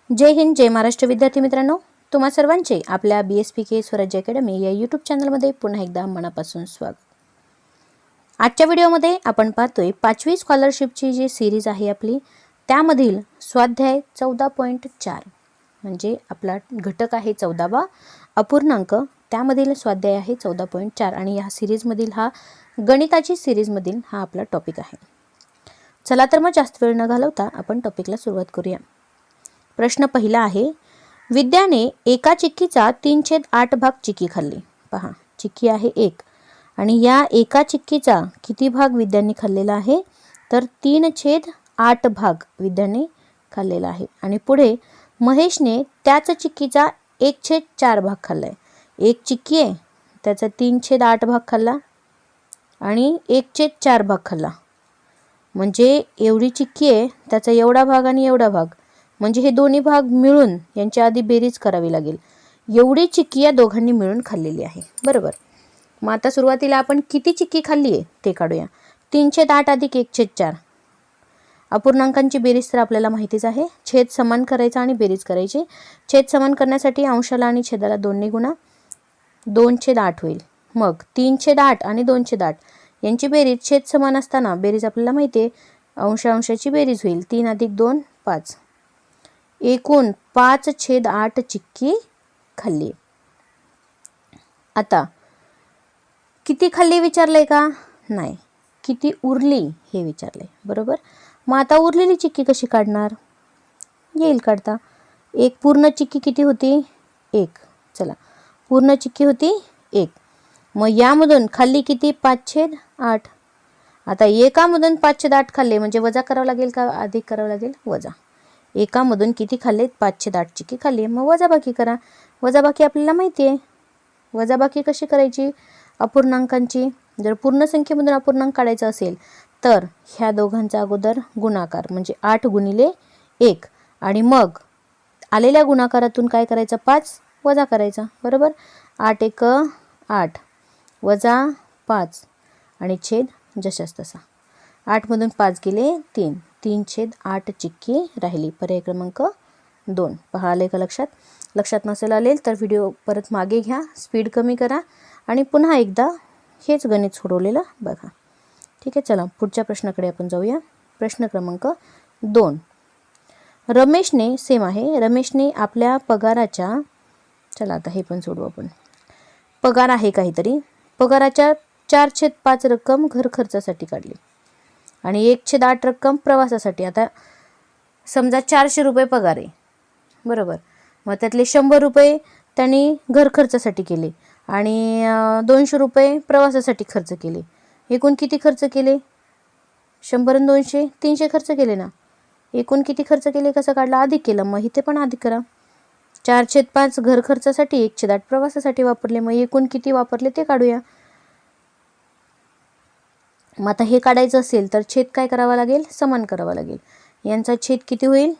जय हिंद, जय महाराष्ट्र विद्यार्थी मित्रांनो, तुम्हा सर्वांचे आपल्या BSPK स्वराज्य अकॅडमी या यूट्यूब चॅनलमध्ये पुन्हा एकदा मनापासून स्वागत. आजच्या व्हिडिओमध्ये आपण पाहतोय 5वी स्कॉलरशिपची जी सिरीज आहे आपली, त्यामधील स्वाध्याय 14.4 म्हणजे आपला घटक आहे 14वा अपूर्णांक, त्यामधील स्वाध्याय आहे 14.4 आणि या सिरीजमधील हा गणिताची सिरीजमधील हा आपला टॉपिक आहे. चला तर मग जास्त वेळ न घालवता आपण टॉपिकला सुरुवात करूया. प्रश्न पहिला आहे, विद्याने एका चिक्कीचा 3/8 भाग चिक्की खाल्ली. पहा, चिक्की आहे 1 आणि या एका चिक्कीचा किती भाग विद्याने खाल्लेला आहे, तर 3/8 भाग विद्याने खाल्लेला आहे. आणि पुढे महेशने त्याच चिक्कीचा 1/4 भाग खाल्लाय. एक चिक्की आहे, त्याचा 3/8 भाग खाल्ला आणि 1/4 भाग खाल्ला. म्हणजे एवढी चिक्की आहे, त्याचा एवढा भाग आणि एवढा भाग, म्हणजे हे दोन्ही भाग मिळून यांच्या आधी बेरीज करावी लागेल. एवढी चिक्की या दोघांनी मिळून खाल्लेली आहे, बरोबर. मग आता सुरुवातीला आपण किती चिक्की खाल्ली आहे ते काढूया. 3/8 अधिक 1/4. अपूर्णांकांची बेरीज तर आपल्याला माहितीच आहे. छेद समान करायचा आणि बेरीज करायची. छेद समान करण्यासाठी अंशाला आणि छेदाला 2ने गुणा, 2/8 होईल. मग 3/8 आणि 2/8 यांची बेरीज छेद समान असताना बेरीज आपल्याला माहिती आहे, अंशाची बेरीज होईल. 3 अधिक 2 5. एकूण 5/8 चिक्की खाल्ली. आता किती खाल्ली विचारलंय का? नाही, किती उरली हे विचारलंय, बरोबर. मग आता उरलेली चिक्की कशी काढणार? येईल काढता. एक पूर्ण चिक्की किती होती? 1. चला, पूर्ण चिक्की होती 1. मग यामधून खाल्ली किती? 5/8. आता एकामधून 5/8 खाल्ले म्हणजे वजा करावं लागेल का अधिक करावं लागेल? वजा. एकामधून किती खाल्ले? 5/8 चिक्की खाल्ली. मग वजाबाकी करा. वजाबाकी आपल्याला माहिती आहे. वजाबाकी कशी करायची? अपूर्णांकांची. जर पूर्ण संख्येमधून अपूर्णांक काढायचा असेल तर ह्या दोघांचा अगोदर गुणाकार म्हणजे 8 गुणिले 1 आणि मग आलेल्या गुणाकारातून काय करायचं? 5 वजा करायचा, बरोबर. 8 1 8 वजा 5 आणि छेद जशास तसा. 8 मधून 5 गेले 3. 3/8 चिक्की राहिली. पर्याय क्रमांक 2. पहा, आले का लक्षात? लक्षात नसेल आले तर व्हिडिओ परत मागे घ्या, स्पीड कमी करा आणि पुन्हा एकदा हेच गणित सोडवलेलं बघा. ठीक आहे, चला पुढच्या प्रश्नाकडे आपण जाऊया. प्रश्न क्रमांक 2. रमेशने, सेम आहे, रमेशने आपल्या पगाराच्या, चला आता हे पण सोडू आपण. पगार आहे काहीतरी, पगाराच्या 4/5 रक्कम घर खर्चासाठी काढली आणि 1/8 रक्कम प्रवासासाठी. आता समजा 400 रुपये पगार आहे, बरोबर. मग त्यातले 100 रुपये त्यांनी घर खर्चासाठी केले आणि 200 रुपये प्रवासासाठी खर्च केले. एकूण किती खर्च केले? 100 आणि 200 300 खर्च केले ना. एकूण किती खर्च केले कसं काढला? अधिक केलं. मग इथे पण अधिक करा. 4/5 घर खर्चासाठी, 1/8 प्रवासासाठी वापरले. मग एकूण किती वापरले ते काढूया. मग आता हे काढायचं असेल तर छेद काय करावा लागेल? समान करावा लागेल. यांचा छेद किती होईल?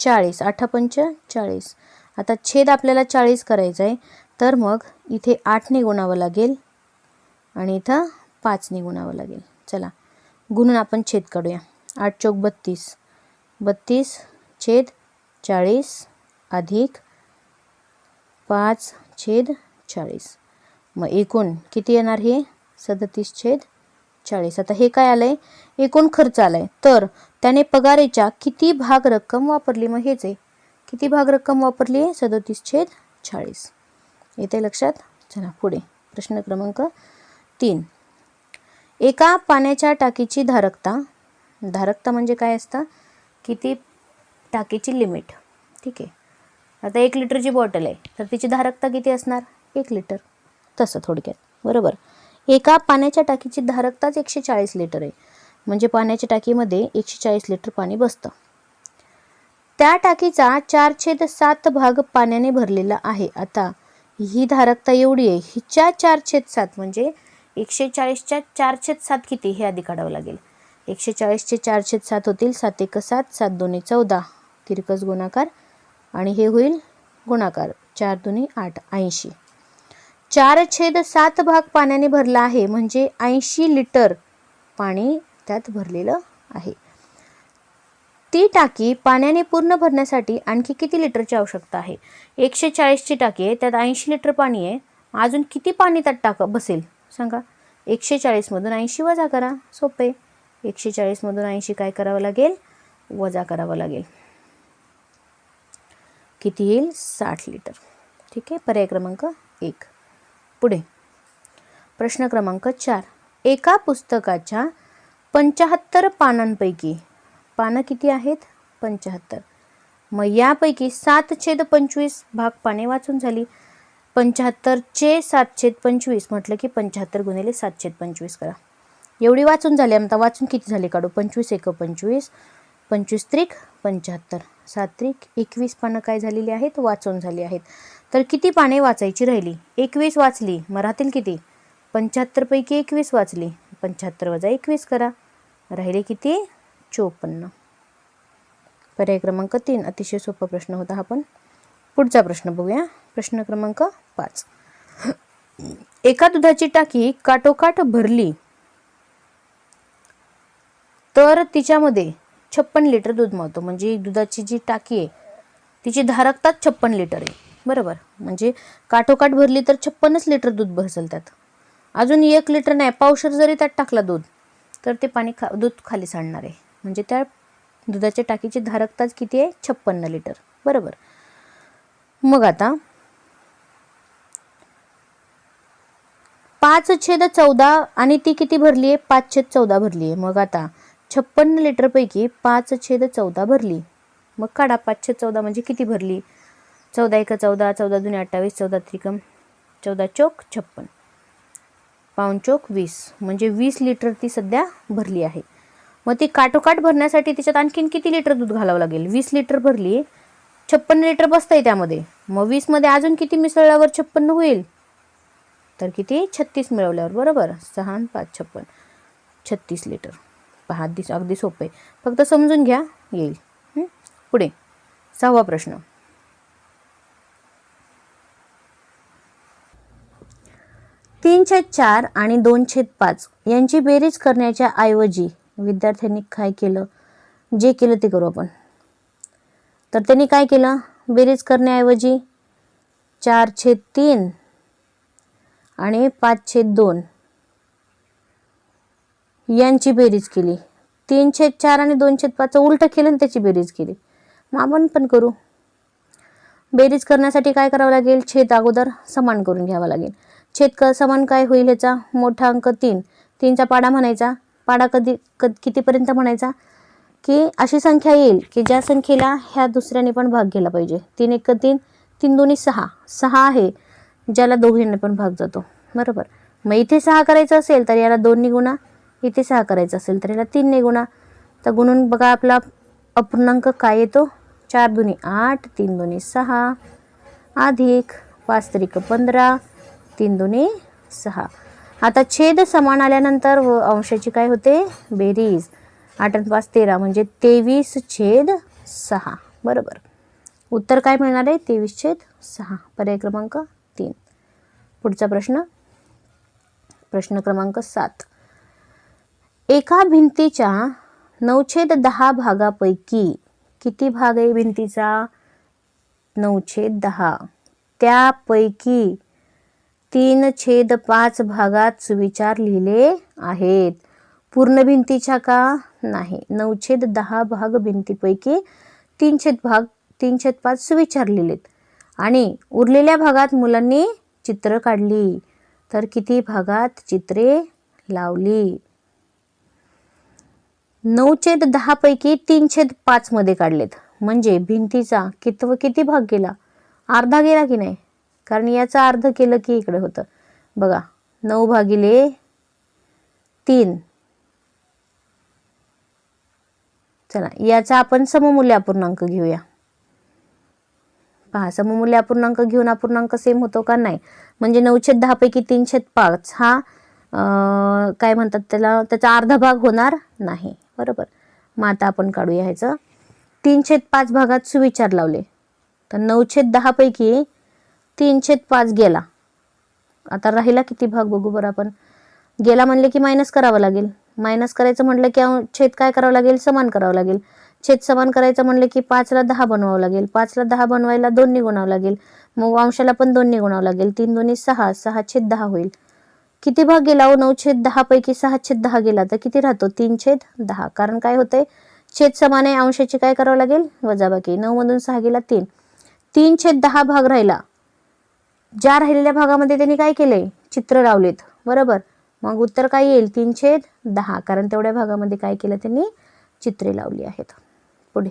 40. 8 पंच 40. आता छेद आपल्याला 40 करायचा आहे तर मग इथे 8ने गुणावं लागेल आणि इथं 5ने गुणावं लागेल. चला गुणून आपण छेद काढूया. 8 चौक 32. 32 छेद 40 अधिक 5/40. मग एकूण किती येणार? हे 37/40. आता हे काय आलंय? एकूण खर्च आलाय. तर त्याने पगाराच्या किती भाग रक्कम वापरली? मग हेच आहे, किती भाग रक्कम वापरली? 37/40. येते लक्षात? चला पुढे प्रश्न क्रमांक 3. एका पाण्याच्या टाकीची धारकता, धारकता म्हणजे काय असतं? किती टाकीची लिमिट. ठीक आहे. आता 1 लिटरची बॉटल आहे तर तिची धारकता किती असणार? 1 लिटर. तसं थोडक्यात, बरोबर. एका पाण्याच्या टाकीची धारकताच 140 लिटर आहे, म्हणजे पाण्याच्या टाकीमध्ये 140 लिटर पाणी बसतं. त्या टाकीचा 4/7 भाग पाण्याने भरलेला आहे. आता ही धारकता एवढी आहे, हिच्या 4/7 म्हणजे 140च्या 4/7 किती हे आधी काढावं लागेल. 140चे 4/7 होतील 7 1 7, 7 2 14, तिरकस गुणाकार आणि हे होईल गुणाकार. 4 2 8 80. 4/7 भाग पाण्याने भरला आहे म्हणजे 80 लिटर पाणी त्यात भरलेलं आहे. ती टाकी पाण्याने पूर्ण भरण्यासाठी आणखी किती लिटरची आवश्यकता आहे? 140ची टाकी आहे, त्यात 80 लिटर पाणी आहे. अजून किती पाणी त्यात बसेल सांगा? 140मधून 80 वजा करा, सोपे. 140मधून 80 काय करावं लागेल? वजा करावं लागेल. किती येईल? 60 लिटर. ठीक आहे, पर्याय क्रमांक 1. पुढे प्रश्न क्रमांक 4. एका पुस्तकाच्या 75 पानांपैकी पानं किती आहेत? 75. मग यापैकी 7/25 भाग पाने वाचून झाली. 75चे 7/25 म्हटलं की 75 गुणिले 7/25 करा. एवढी वाचून झाली. आता वाचून किती झाले काढू? 25 एक 25, 25 त्रिक 75, 7 त्रिक 21 पानं काय झालेली आहेत? वाचून झाली आहेत. तर किती पाने वाचायची राहिली? 21 वाचली. मग राहतील किती? 75 पैकी 21 वाचली. 75 वजा 21 करा. राहिले किती? 54. पर्याय क्रमांक 3. अतिशय सोपा प्रश्न होता हा. पण पुढचा प्रश्न बघूया. प्रश्न क्रमांक 5. एका दुधाची टाकी काठोकाठ भरली तर तिच्यामध्ये 56 लिटर दूध मावतो. म्हणजे दुधाची जी टाकी आहे तिची धारकता 56 लिटर आहे. बरोबर. म्हणजे काठोकाठ भरली तर 56 लिटर दूध बसेल त्यात. अजून 1 लिटर नाही, पावशेर जरी त्यात टाकला दूध तर ते दूध खाली सांडणार आहे. म्हणजे त्या दुधाच्या टाकीची धारकताच किती आहे? 56 लिटर. बरोबर. मग आता 5/14 आणि ती किती भरली आहे? 5/14 भरली आहे. मग आता 56 लिटर पैकी 5/14 भरली. मग काढा 5/14 म्हणजे किती भरली? 14 एक 14, 14 दुने 28, 14 त्रिकम 14 चोक 56, पाऊण चोक 20, म्हणजे 20 लिटर ती सध्या भरली आहे. मग ती काठोकाठ भरण्यासाठी तिच्यात आणखीन किती लिटर दूध घालावं लागेल? 20 लिटर भरली, 56 लिटर बसतंय त्यामध्ये. मग 20 मध्ये अजून किती मिसळल्यावर 56 होईल? तर किती? 36 मिळवल्यावर. बरोबर. 6 आणि 5 56, 36 लिटर. पहा, अगदी सोपं आहे. फक्त समजून घ्या, येईल. पुढे 6वा प्रश्न. 3/4 आणि 2/5 यांची बेरीज करण्याच्या ऐवजी विद्यार्थ्यांनी काय केलं? जे केलं ते करू आपण. तर त्यांनी काय केलं? बेरीज करण्याऐवजी 4/3 आणि 5/2 यांची बेरीज केली. 3/4 आणि 2/5 उलट केलं आणि त्याची बेरीज केली. मग आपण पण करू. बेरीज करण्यासाठी काय करावं लागेल? छेद अगोदर समान करून घ्यावा लागेल. छेद समान काय होईल? ह्याचा मोठा अंक 3, 3चा पाडा म्हणायचा. पाडा कितीपर्यंत म्हणायचा? की अशी संख्या येईल की ज्या संख्येला ह्या दुसऱ्याने पण भाग गेला पाहिजे. 3 एक 3, 3 दोन्ही 6, 6 आहे ज्याला दोघींनी पण भाग जातो. बरोबर. मग इथे 6 करायचं असेल तर याला 2 ने गुणा, इथे 6 करायचं असेल तर याला 3 ने गुणा. तर गुणून बघा आपला अपूर्णांक काय येतो? 4 दुनी 8, 3 दुनी 6 अधिक 5 त्रिक 15, 3 दुनी 6. आता छेद समान आल्यानंतर अंशाची काय होते? बेरीज. 8 आणि 5 13 म्हणजे 23/6. बरोबर. उत्तर काय मिळणार आहे? 23/6. पर्याय क्रमांक 3. पुढचा प्रश्न. प्रश्न क्रमांक 7. एका भिंतीच्या 9/10 भागापैकी किती भाग आहे भिंतीचा? 9/10. त्यापैकी 3/5 भागात सुविचार लिहिले आहेत. पूर्ण भिंतीच्या का? नाही. 9/10 भाग भिंतीपैकी 3/5 सुविचार लिहिलेत आणि उरलेल्या भागात मुलांनी चित्र काढली. तर किती भागात चित्रे लावली? 9/10 पैकी 3/5 मध्ये काढलेत. म्हणजे भिंतीचा किती भाग गेला? अर्धा गेला की नाही? कारण याचं अर्ध केलं की इकडे होतं. बघा 9/3. चला याचा आपण सममूल्य अपूर्णांक घेऊया. पहा, सममूल्य अपूर्णांक घेऊन अपूर्णांक सेम होतो का? नाही. म्हणजे 9/10 पैकी 3/5 हा काय म्हणतात त्याला? त्याचा अर्धा भाग होणार नाही. बरोबर. मग आता आपण काढूया ह्याचं. 3/5 भागात सुविचार लावले तर 9/10 पैकी 3/5 गेला. आता राहिला किती भाग बघू बरं आपण. गेला म्हणले की मायनस करावं लागेल. मायनस करायचं म्हटलं की छेद काय करावं लागेल? समान करावं लागेल. छेद समान करायचं म्हणलं की 5ला 10 बनवावं लागेल. 5ला 10 बनवायला 2 ने गुणावं लागेल. मग अंशाला पण 2 ने गुणावं लागेल. 3 दोन्ही 6, 6/10 होईल. किती भाग गेला हो? 9/10 पैकी 6/10 गेला तर किती राहतो? 3/10. कारण काय होतंय, छेद समान आहे, अंशाची काय करावं लागेल? वजाबाकी. 9 मधून 6 गेला 3. 3/10 भाग राहिला. ज्या राहिलेल्या भागामध्ये त्यांनी काय केलंय? चित्र लावलेत. बरोबर. मग उत्तर काय येईल? 3/10. कारण तेवढ्या भागामध्ये काय केलं त्यांनी? चित्रे लावली आहेत. पुढे,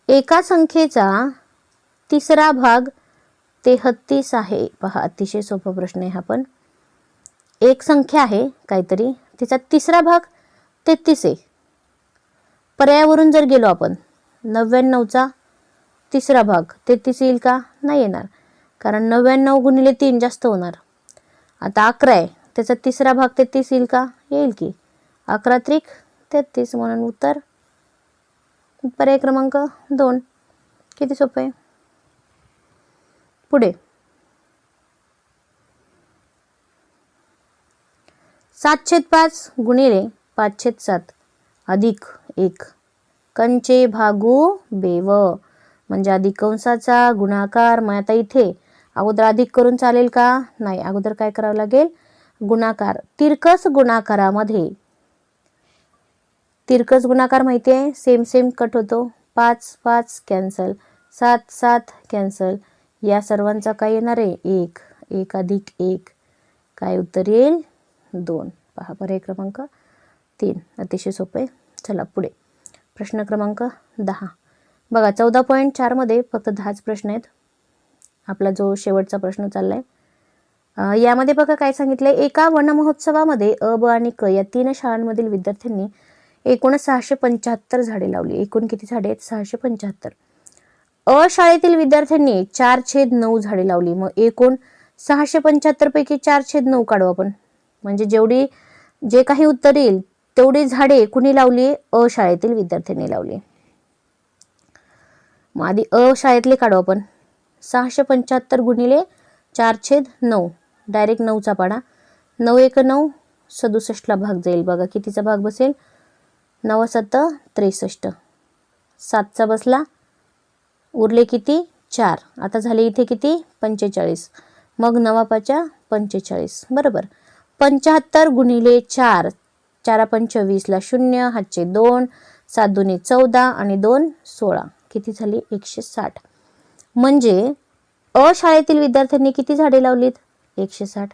एका संख्येचा तिसरा भाग 33 आहे. पहा, अतिशय सोपा प्रश्न आहे हा. पण एक संख्या आहे काहीतरी, तिचा तिसरा भाग 33 आहे. पर्यायावरून जर गेलो आपण, 99चा तिसरा भाग 33 येईल का? नाही येणार. कारण 99 गुणिले 3 जास्त होणार. आता 11 आहे, त्याचा तिसरा भाग 33 येईल का? येईल की. 11 त्रिक 33. म्हणून उत्तर पर्याय क्रमांक 2. किती सोपं आहे. पुढे, 7/5 गुणिले 5/7 अधिक 1 कंचे भागू बेव. म्हणजे अधिक कंसाचा गुणाकार. मग आता इथे अगोदर अधिक करून चालेल का? नाही. अगोदर काय करावं लागेल? गुणाकार. तिरकस गुणाकारामध्ये, तिरकस गुणाकार माहिती आहे, सेम कट होतो. 5/5 कॅन्सल, 7/7 कॅन्सल. या सर्वांचा काय येणार आहे? 1. 1 अधिक 1 काय उत्तर येईल? 2. पहा, पर्याय क्रमांक 3. अतिशय सोपे आहे. चला पुढे, प्रश्न क्रमांक 10. बघा, 14.4 मध्ये फक्त 10च प्रश्न आहेत. आपला जो शेवटचा प्रश्न चाललाय यामध्ये बघा काय सांगितलंय. एका वनमहोत्सवामध्ये अ, ब आणि क या 3 शाळांमधील विद्यार्थ्यांनी एकूण 675 झाडे लावली. एकूण किती झाडे आहेत? 675. अ शाळेतील विद्यार्थ्यांनी 4/9 झाडे लावली. मग एकूण 675 पैकी 4/9 काढू आपण. म्हणजे जे काही उत्तर येईल तेवढी झाडे कुणी लावली? अ शाळेतील विद्यार्थ्यांनी लावली. मग आधी अ शाळेतले काढू आपण. 675 गुणिले 4/9. डायरेक्ट 9चा पाडा. 9 1 9, 67ला भाग जाईल. बघा कितीचा भाग बसेल? 9 7 63. 7चा बसला, उरले किती? 4. आता झाले इथे किती? 45. मग 9 5 45. बरोबर. 75 गुणिले 4, 4 5 20ला 0, हातचे 2, 7 2 14 आणि 2 16. किती झाली? 160. म्हणजे अ शाळेतील विद्यार्थ्यांनी किती झाडे लावलीत? 160.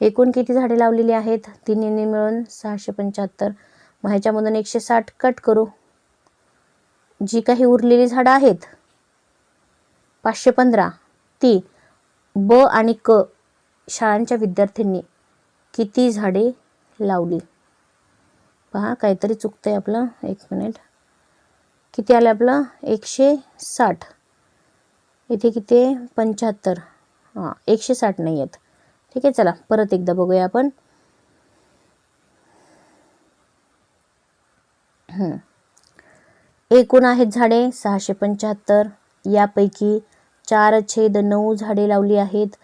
एकूण किती झाडे लावलेली आहेत? तिन्हींनी मिळून 675. मग ह्याच्यामधून 160 कट करू. जी काही उरलेली झाडं आहेत 515, ती ब आणि क शाळांच्या विद्यार्थ्यांनी किती झाडे लावली? पहा, काहीतरी चुकतंय आपलं. 1 मिनिट. किती आलं आपलं? 160. इथे किती आहे? 75. हां, 160 नाही आहेत. ठीक आहे. चला परत एकदा बघूया आपण. एकूण आहेत झाडे 675. यापैकी 4/9 झाडे लावली आहेत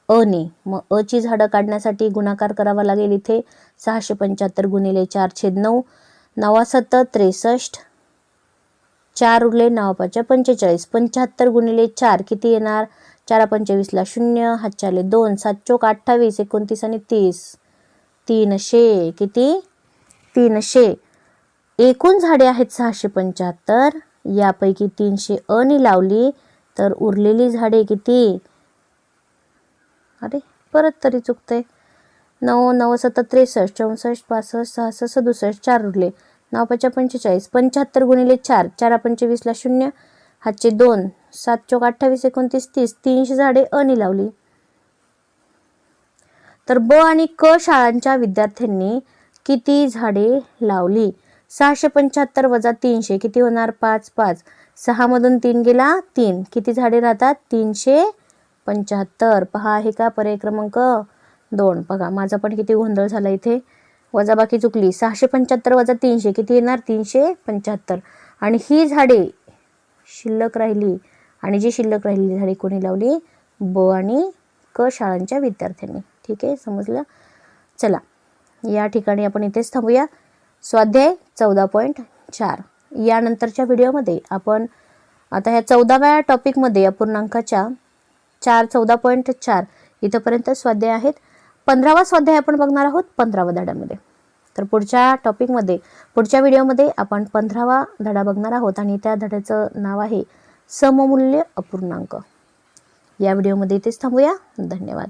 अने. मग अ ची झाडं काढण्यासाठी गुणाकार करावा लागेल इथे. 675 गुणिले 4/9. 9 7 63. 4 उरले. 9 5 45. 75 गुणिले 4 किती येणार? 4 25ला 0, हातच्याले 2, 7 चोक 28, 29 आणि 30. 300. किती? 300. एकूण झाडे आहेत 675. यापैकी 300 अने लावली, तर उरलेली झाडे किती? अरे परत तरी चुकतंय. 9 9 7 63, 64 65 66 67. 4 उरले. 9 5 45. 75 गुणिले 4, 4 25ला 0, हातचे 2, 7 चोक 28, 29 30. 300 झाडे अने लावली. तर ब आणि क शाळांच्या विद्यार्थ्यांनी किती झाडे लावली? 675 वजा 300 किती होणार? 5 5. 6 मधून 3 गेला 3. किती झाडे राहतात? 375. पहा, आहे का पर्याय क्रमांक 2. बघा माझा पण किती गोंधळ झाला इथे. वजाबाकी चुकली. 675 वजा 300 किती येणार? 375. आणि ही झाडे शिल्लक राहिली. आणि जी शिल्लक राहिलेली झाडे कोणी लावली? ब आणि क शाळांच्या विद्यार्थ्यांनी. ठीक आहे, समजलं? चला या ठिकाणी आपण इथेच थांबूया. स्वाध्याय 14.4 4 यानंतरच्या व्हिडिओमध्ये आपण आता ह्या 14व्या टॉपिकमध्ये अपूर्णांकाच्या 14.4 इथपर्यंत स्वाध्याय आहेत. 15वा स्वाध्याय आपण बघणार आहोत 15व्या धड्यामध्ये. तर पुढच्या व्हिडिओमध्ये आपण 15वा धडा बघणार आहोत आणि त्या धड्याचं नाव आहे सममूल्य अपूर्णांक. या व्हिडिओमध्ये इथेच थांबूया. धन्यवाद.